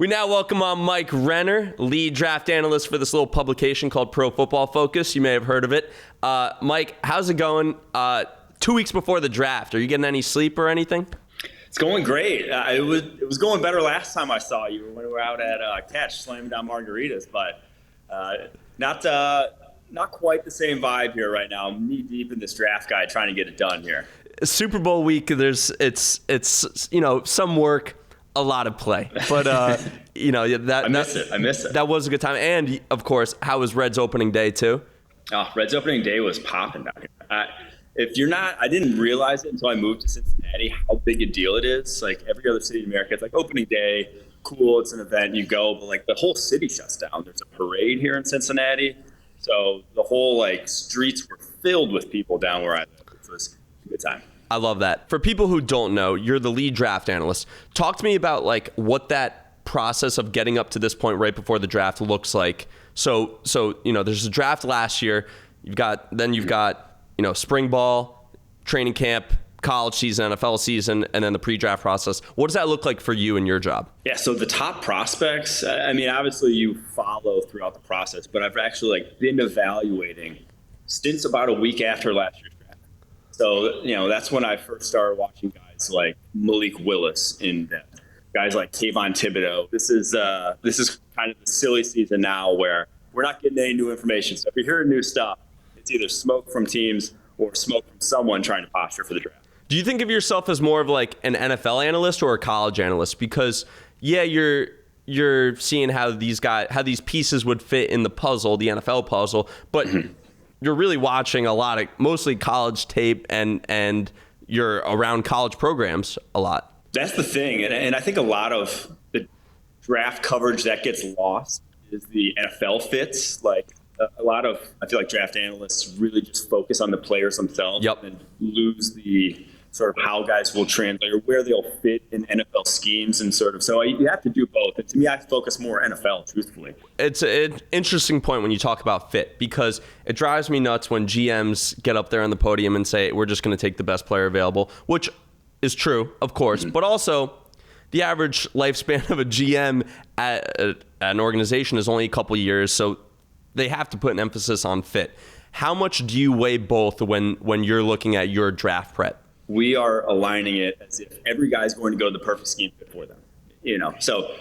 We now welcome on Mike Renner, lead draft analyst for this little publication called Pro Football Focus. You may have heard of it. Mike, how's it going? 2 weeks before the draft, are you getting any sleep or anything? It's going great. It was going better last time I saw you when we were out at Catch slamming down margaritas, but not quite the same vibe here right now. I'm knee deep in this draft guide trying to get it done here. Super Bowl week, it's some work, a lot of play, but I miss it. That was a good time, and of course, how was Reds opening day too? Oh, Reds opening day was popping down here. I didn't realize it until I moved to Cincinnati how big a deal it is. Like every other city in America, it's like opening day, cool, it's an event, you go, but like the whole city shuts down. There's a parade here in Cincinnati, so the whole streets were filled with people down where I live. It was a good time. I love that. For people who don't know, you're the lead draft analyst. Talk to me about what that process of getting up to this point right before the draft looks like. So there's a draft last year. You've got spring ball, training camp, college season, NFL season, and then the pre-draft process. What does that look like for you and your job? Yeah, so the top prospects, obviously you follow throughout the process, but I've actually been evaluating since about a week after last year's draft. So, that's when I first started watching guys like Malik Willis in depth, guys like Kayvon Thibodeau. This is kind of the silly season now where we're not getting any new information. So if you hear new stuff, it's either smoke from teams or smoke from someone trying to posture for the draft. Do you think of yourself as more of an NFL analyst or a college analyst? Because you're seeing how these pieces would fit in the puzzle, the NFL puzzle, but you're really watching a lot of mostly college tape and you're around college programs a lot. That's the thing. And I think a lot of the draft coverage that gets lost is the NFL fits. I feel like draft analysts really just focus on the players themselves. Yep. And lose the sort of how guys will translate or where they'll fit in NFL schemes and so you have to do both. And to me, I focus more NFL, truthfully. It's an interesting point when you talk about fit because it drives me nuts when GMs get up there on the podium and say, we're just going to take the best player available, which is true, of course, but also the average lifespan of a GM at an organization is only a couple years, so they have to put an emphasis on fit. How much do you weigh both when you're looking at your draft prep? We are aligning it as if every guy's going to go to the perfect scheme fit for them. So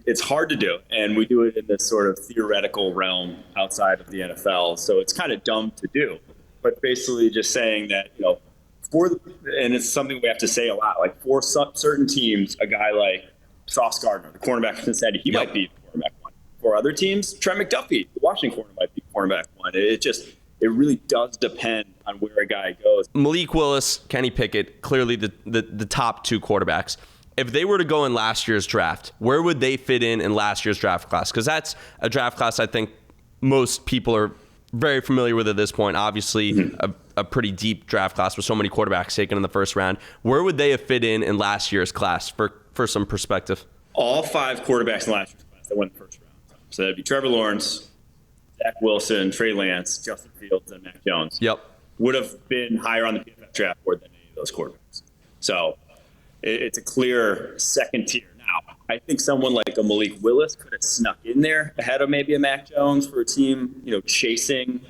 it's hard to do, and we do it in this sort of theoretical realm outside of the NFL. So it's kind of dumb to do, but basically just saying that and it's something we have to say a lot. For certain teams, a guy like Sauce Gardner, the cornerback from Cincinnati, he might be the cornerback one. For other teams, Trent McDuffie, the Washington corner, might be cornerback one. It really does depend on where a guy goes. Malik Willis, Kenny Pickett, clearly the top two quarterbacks. If they were to go in last year's draft, where would they fit in last year's draft class? Because that's a draft class I think most people are very familiar with at this point. Obviously, a pretty deep draft class with so many quarterbacks taken in the first round. Where would they have fit in last year's class for some perspective? All five quarterbacks in last year's class that went in the first round. So that'd be Trevor Lawrence, Zach Wilson, Trey Lance, Justin Fields, and Mac Jones. Yep. Would have been higher on the PFF draft board than any of those quarterbacks. So it's a clear second tier. Now, I think someone like a Malik Willis could have snuck in there ahead of maybe a Mac Jones for a team, chasing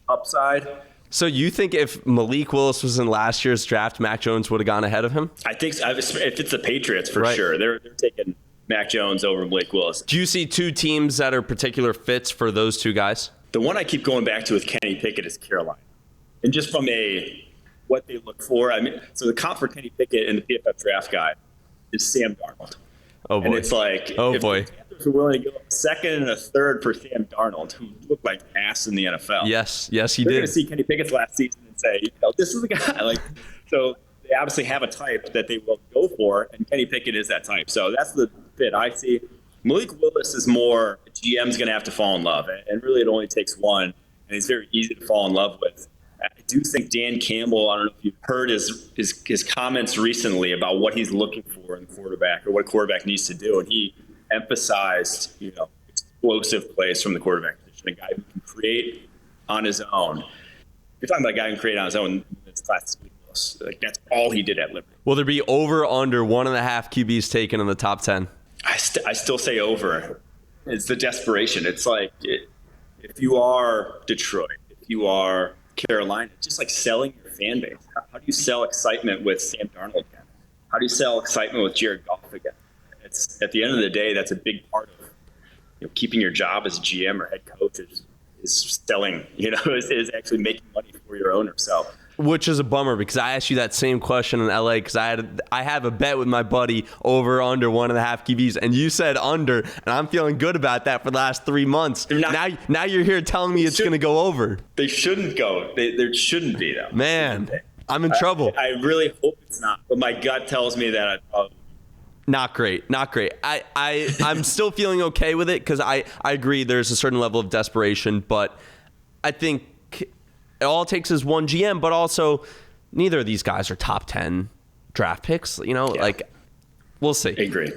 upside. So you think if Malik Willis was in last year's draft, Mac Jones would have gone ahead of him? I think so. If it's the Patriots, for sure. They're taking Mac Jones over Malik Willis. Do you see two teams that are particular fits for those two guys? The one I keep going back to with Kenny Pickett is Carolina. And just from what they look for, so the comp for Kenny Pickett in the PFF draft guide is Sam Darnold. Oh, boy. And it's if the Panthers are willing to give up a second and a third for Sam Darnold, who looked like ass in the NFL. Yes, he They're did. going to see Kenny Pickett's last season and say, this is the guy. So they obviously have a type that they will go for, and Kenny Pickett is that type. So that's the fit I see. Malik Willis is more GM's going to have to fall in love, and really it only takes one, and he's very easy to fall in love with. I do think Dan Campbell, I don't know if you've heard his comments recently about what he's looking for in the quarterback or what a quarterback needs to do, and he emphasized explosive plays from the quarterback position, a guy who can create on his own. You're talking about a guy who can create on his own. It's class. That's all he did at Liberty. Will there be over under 1.5 QBs taken in the top 10? I still say over. It's the desperation. It's like if you are Detroit, if you are Carolina, it's just like selling your fan base. How do you sell excitement with Sam Darnold again? How do you sell excitement with Jared Goff again? It's at the end of the day, that's a big part of keeping your job as a GM or head coach is selling. Is actually making money for your owner. So. Which is a bummer because I asked you that same question in LA because I have a bet with my buddy over under 1.5 QBs and you said under, and I'm feeling good about that for the last 3 months. Now you're here telling me it's going to go over. They shouldn't go. There shouldn't be though. Man, I'm in trouble. I really hope it's not, but my gut tells me that. Not great. I'm still feeling okay with it because I agree there's a certain level of desperation, but I think all it takes is one GM, but also neither of these guys are top 10 draft picks. Like we'll see. I agree.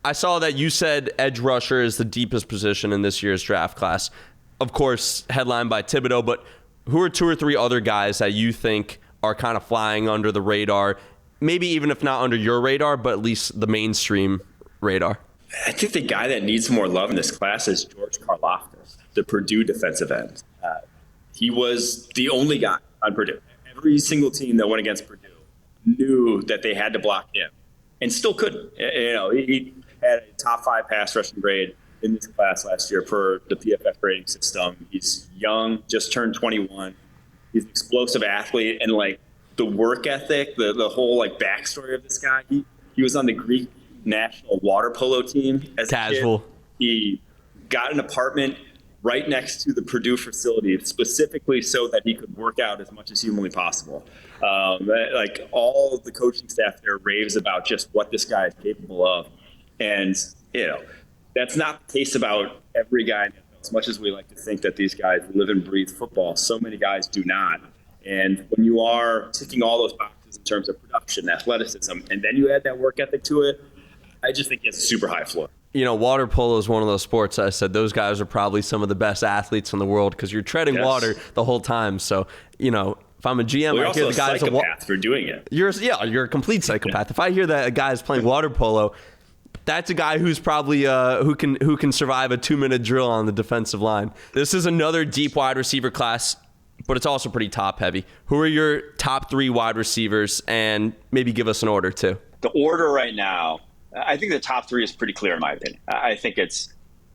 I saw that you said edge rusher is the deepest position in this year's draft class. Of course, headlined by Thibodeau, but who are 2 or 3 other guys that you think are kind of flying under the radar? Maybe even if not under your radar, but at least the mainstream radar. I think the guy that needs more love in this class is George Karlaftis, the Purdue defensive end. He was the only guy on Purdue. Every single team that went against Purdue knew that they had to block him and still couldn't. He had a top 5 pass rushing grade in this class last year per the PFF grading system. He's young, just turned 21. He's an explosive athlete, and like the work ethic, the whole like backstory of this guy. He was on the Greek national water polo team as casual. A kid. He got an apartment right next to the Purdue facility, specifically so that he could work out as much as humanly possible. Like all of the coaching staff there raves about just what this guy is capable of. And, that's not the case about every guy. As much as we like to think that these guys live and breathe football, so many guys do not. And when you are ticking all those boxes in terms of production, athleticism, and then you add that work ethic to it, I just think it's a super high floor. Water polo is one of those sports I said those guys are probably some of the best athletes in the world because you're treading water the whole time. So, if I'm a GM, you're I hear also the guy's a psychopath for doing it. You're a complete psychopath. Yeah. If I hear that a guy's playing water polo, that's a guy who's probably who can survive a 2-minute drill on the defensive line. This is another deep wide receiver class, but it's also pretty top heavy. Who are your top 3 wide receivers, and maybe give us an order too? The order right now, I think the top 3 is pretty clear in my opinion. I think it's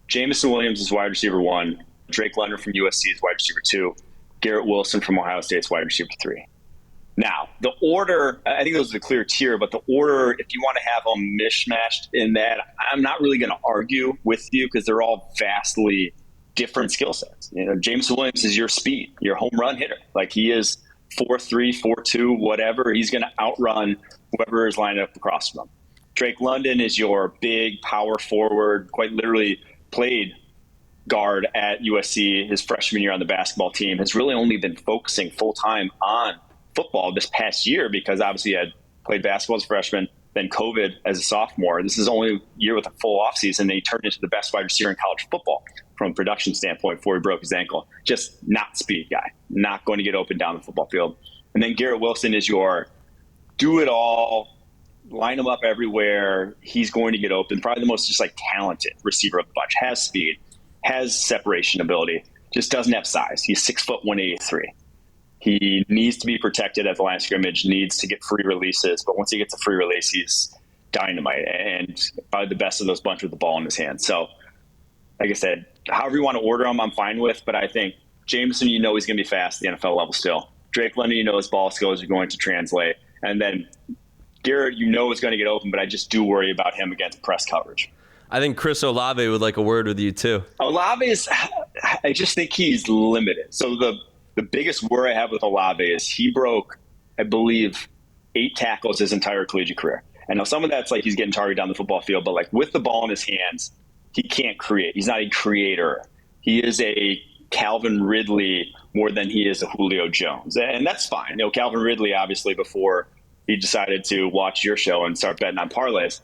Jameson Williams is wide receiver 1, Drake London from USC is wide receiver 2, Garrett Wilson from Ohio State is wide receiver 3. Now, the order, I think those are the clear tier, but the order, if you want to have them mishmashed in that, I'm not really going to argue with you because they're all vastly different skill sets. Jameson Williams is your speed, your home run hitter. Like he is 4.3, 4.2, whatever. He's going to outrun whoever is lined up across from him. Drake London is your big power forward, quite literally played guard at USC his freshman year on the basketball team, has really only been focusing full-time on football this past year because obviously he had played basketball as a freshman, then COVID as a sophomore. This is only a year with a full offseason, and he turned into the best wide receiver in college football from a production standpoint before he broke his ankle. Just not speed guy, not going to get open down the football field. And then Garrett Wilson is your do-it-all, line him up everywhere. He's going to get open. Probably the most just like talented receiver of the bunch. Has speed, has separation ability, just doesn't have size. He's 6'1", 183. He needs to be protected at the line of scrimmage, needs to get free releases. But once he gets a free release, he's dynamite and probably the best of those bunch with the ball in his hand. So, like I said, however you want to order him, I'm fine with. But I think Jameson, he's going to be fast at the NFL level still. Drake London, his ball skills are going to translate. And then Garrett, is going to get open, but I just do worry about him against press coverage. I think Chris Olave would like a word with you too. Olave I just think he's limited. So the biggest worry I have with Olave is he broke, I believe, 8 tackles his entire collegiate career. And now some of that's like he's getting targeted down the football field, but like with the ball in his hands, he can't create. He's not a creator. He is a Calvin Ridley more than he is a Julio Jones. And that's fine. Calvin Ridley, obviously, before he decided to watch your show and start betting on parlays,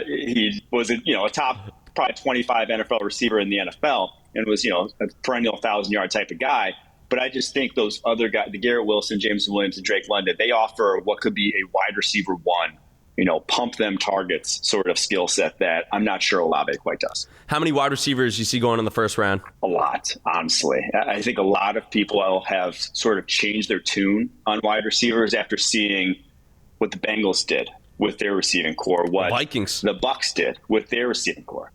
he was a top probably 25 NFL receiver in the NFL and was, a perennial 1,000-yard type of guy. But I just think those other guys, the Garrett Wilson, Jameson Williams, and Drake London, they offer what could be a wide receiver 1 pump them targets sort of skill set that I'm not sure Olave quite does. How many wide receivers do you see going in the first round? A lot, honestly. I think a lot of people have sort of changed their tune on wide receivers after seeing what the Bengals did with their receiving core, what Vikings, the Bucs did with their receiving core.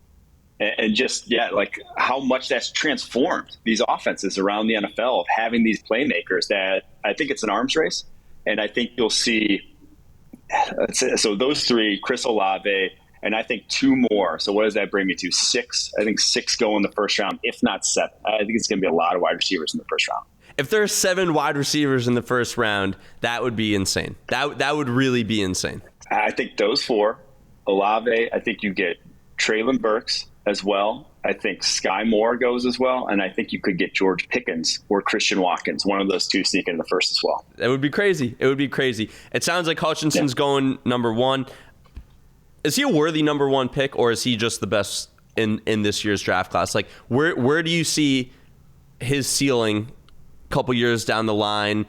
And just, like how much that's transformed these offenses around the NFL of having these playmakers that I think it's an arms race. And I think you'll see, so those three, Chris Olave, and I think two more. So what does that bring me to? 6. I think 6 go in the first round, if not 7. I think it's going to be a lot of wide receivers in the first round. If there are 7 wide receivers in the first round, that would be insane. That would really be insane. I think those 4, Olave, I think you get Treylon Burks as well. I think Sky Moore goes as well. And I think you could get George Pickens or Christian Watkins, one of those 2 sneak in the first as well. It would be crazy. It sounds like Hutchinson's going number 1. Is he a worthy number 1 pick, or is he just the best in this year's draft class? Like, where do you see his ceiling a couple years down the line,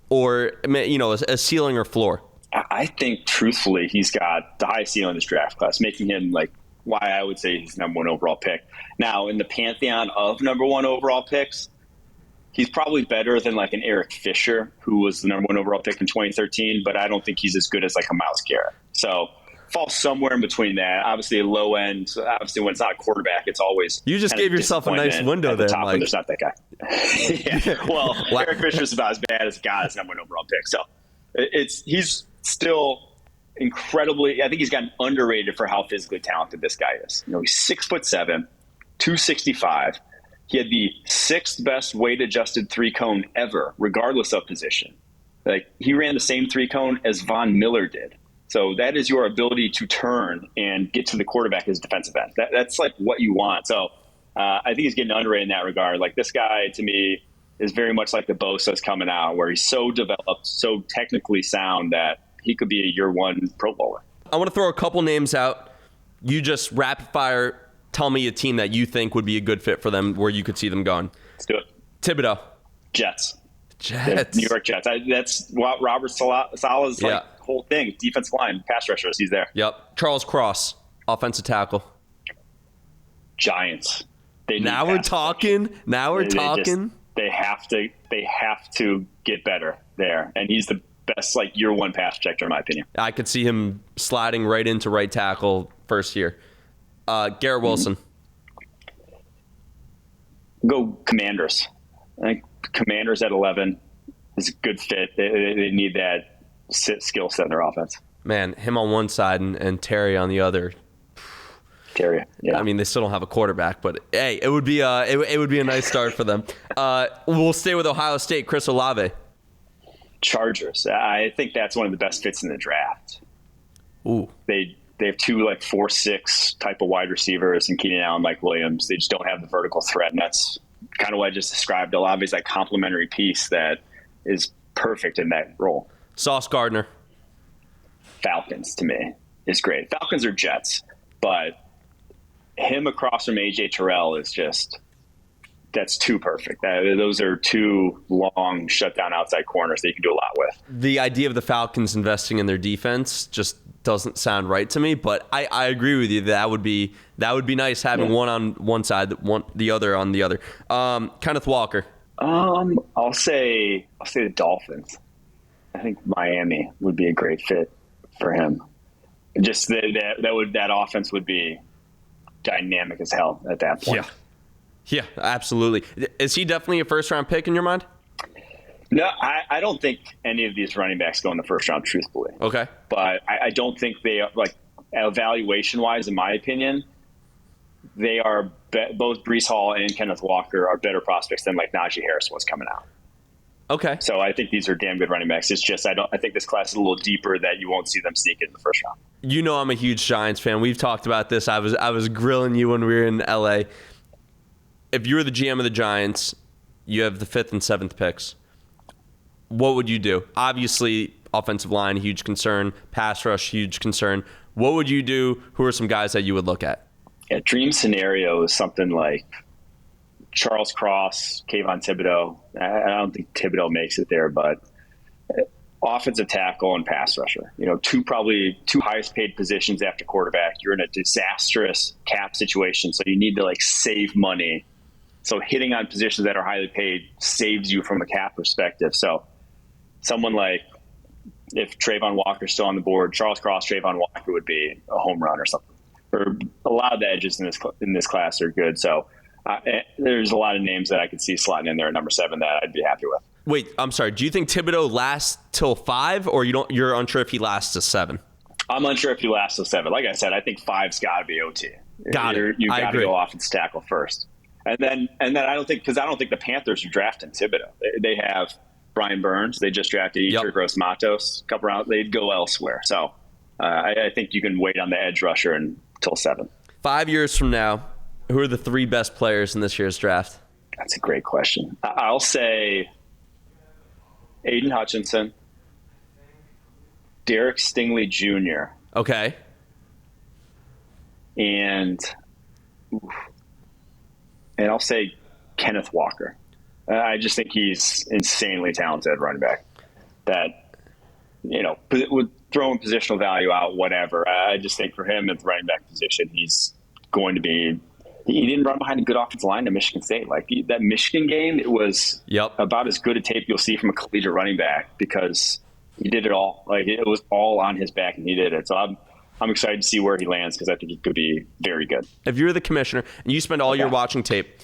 or a ceiling or floor? I think, truthfully, he's got the highest ceiling in this draft class, making him like why I would say he's number 1 overall pick. Now, in the pantheon of number 1 overall picks, he's probably better than like an Eric Fisher, who was the number 1 overall pick in 2013, but I don't think he's as good as like a Myles Garrett. So falls somewhere in between that. Obviously, a low end. Obviously, when it's not a quarterback, it's always you just gave yourself a nice window there. Like, there's not that guy. Yeah. Well, Eric Fisher's about as bad as a guy that's number 1 overall pick. So he's still incredibly. I think he's gotten underrated for how physically talented this guy is. He's 6'7", 265. He had the 6th best weight adjusted 3-cone ever, regardless of position. Like, he ran the same 3-cone as Von Miller did. So that is your ability to turn and get to the quarterback as defensive end. That's like what you want. So I think he's getting underrated in that regard. Like, this guy, to me, is very much like the Bosa's coming out, where he's so developed, so technically sound that he could be a year 1 Pro Bowler. I want to throw a couple names out. You just rapid fire tell me a team that you think would be a good fit for them, where you could see them going. Let's do it. Thibodeau. Jets. New York Jets. That's what Robert Saleh's whole thing. Defensive line, pass rushers. He's there. Yep. Charles Cross, offensive tackle. Giants. Now we're talking. They have to get better there, and he's the best year 1 pass protector in my opinion. I could see him sliding right into right tackle first year. Garrett Wilson. Go Commanders. I think Commanders at 11 is a good fit. They need that skill set in their offense. Man, him on one side and Terry on the other. Terry, yeah. I mean, they still don't have a quarterback, but hey, it would be a nice start for them. We'll stay with Ohio State. Chris Olave. Chargers. I think that's one of the best fits in the draft. Ooh. They have 2 4-6 type of wide receivers in Keenan Allen, Mike Williams. They just don't have the vertical threat, and that's kind of what I just described. Olave's that complementary piece that is perfect in that role. Sauce Gardner. Falcons, to me, is great. Falcons are Jets, but him across from A.J. Terrell is just – that's too perfect. Those are 2 long, shutdown outside corners that you can do a lot with. The idea of the Falcons investing in their defense just doesn't sound right to me, but I agree with you. That would be nice having one on one side, the other on the other. Kenneth Walker. I'll say the Dolphins. I think Miami would be a great fit for him. Just that offense would be dynamic as hell at that point. Yeah, absolutely. Is he definitely a first-round pick in your mind? No, I don't think any of these running backs go in the first round, truthfully. Okay. But I don't think they are, evaluation-wise, in my opinion, they are both Breece Hall and Kenneth Walker are better prospects than Najee Harris was coming out. Okay. So I think these are damn good running backs. It's just I think this class is a little deeper that you won't see them sneak in the first round. You know I'm a huge Giants fan. We've talked about this. I was grilling you when we were in LA. If you were the GM of the Giants, you have the 5th and 7th picks. What would you do? Obviously, offensive line, huge concern. Pass rush, huge concern. What would you do? Who are some guys that you would look at? Yeah, dream scenario is something like Charles Cross, Kayvon Thibodeau. I don't think Thibodeau makes it there, but offensive tackle and pass rusher. Probably two highest paid positions after quarterback. You're in a disastrous cap situation, so you need to save money. So hitting on positions that are highly paid saves you from a cap perspective. So someone like, if Trayvon Walker's still on the board, Charles Cross, Trayvon Walker would be a home run or something. Or a lot of the edges in this class are good. So there's a lot of names that I could see slotting in there at number 7 that I'd be happy with. Wait, I'm sorry. Do you think Thibodeau lasts till 5, or you're unsure if he lasts to 7? I'm unsure if he lasts till 7. Like I said, I think 5's got to be OT. Got it. You I got to agree. go offensive tackle first, and then I don't think the Panthers are drafting Thibodeau. They have Brian Burns. They just drafted Yetur Gross-Matos. A couple rounds. They'd go elsewhere. So I think you can wait on the edge rusher until 7. 5 years from now, who are the 3 best players in this year's draft? That's a great question. I'll say Aiden Hutchinson, Derek Stingley Jr. Okay. And I'll say Kenneth Walker. I just think he's insanely talented running back. That, would throw in positional value out, whatever. I just think for him at the running back position, he's going to be. He didn't run behind a good offensive line to Michigan State. That Michigan game, it was about as good a tape you'll see from a collegiate running back because he did it all. It was all on his back, and he did it. So I'm excited to see where he lands because I think he could be very good. If you're the commissioner and you spend all your watching tape,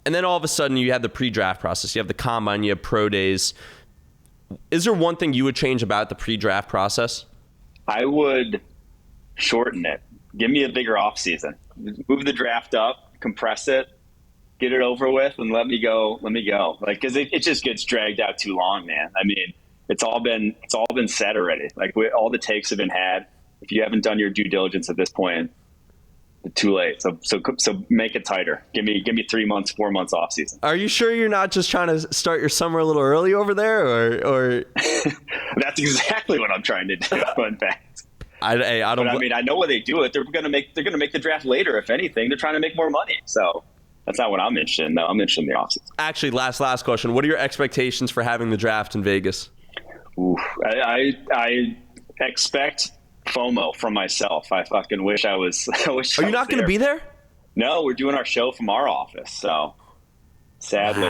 and then all of a sudden you have the pre-draft process, you have the combine, you have pro days, is there one thing you would change about the pre-draft process? I would shorten it. Give me a bigger offseason. Move the draft up, compress it, get it over with, and let me go. Because it just gets dragged out too long, man. I mean, it's all been said already. All the takes have been had. If you haven't done your due diligence at this point, it's too late. So make it tighter. Give me 3 months, 4 months off season. Are you sure you're not just trying to start your summer a little early over there, or? That's exactly what I'm trying to do. In fact. I know when they do it, they're going to make the draft later. If anything, they're trying to make more money. So that's not what I'm interested in. No, I'm interested in the offseason. Actually, last question. What are your expectations for having the draft in Vegas? Oof. I expect FOMO from myself. I fucking wish I was. Are you not going to be there? No, we're doing our show from our office. So sadly,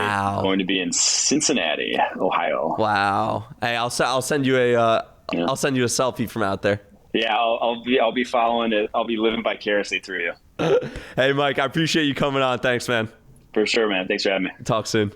going to be in Cincinnati, Ohio. Wow. Hey, I'll send you I'll send you a selfie from out there. Yeah, I'll be following it. I'll be living vicariously through you. Hey, Mike, I appreciate you coming on. Thanks, man. For sure, man. Thanks for having me. Talk soon.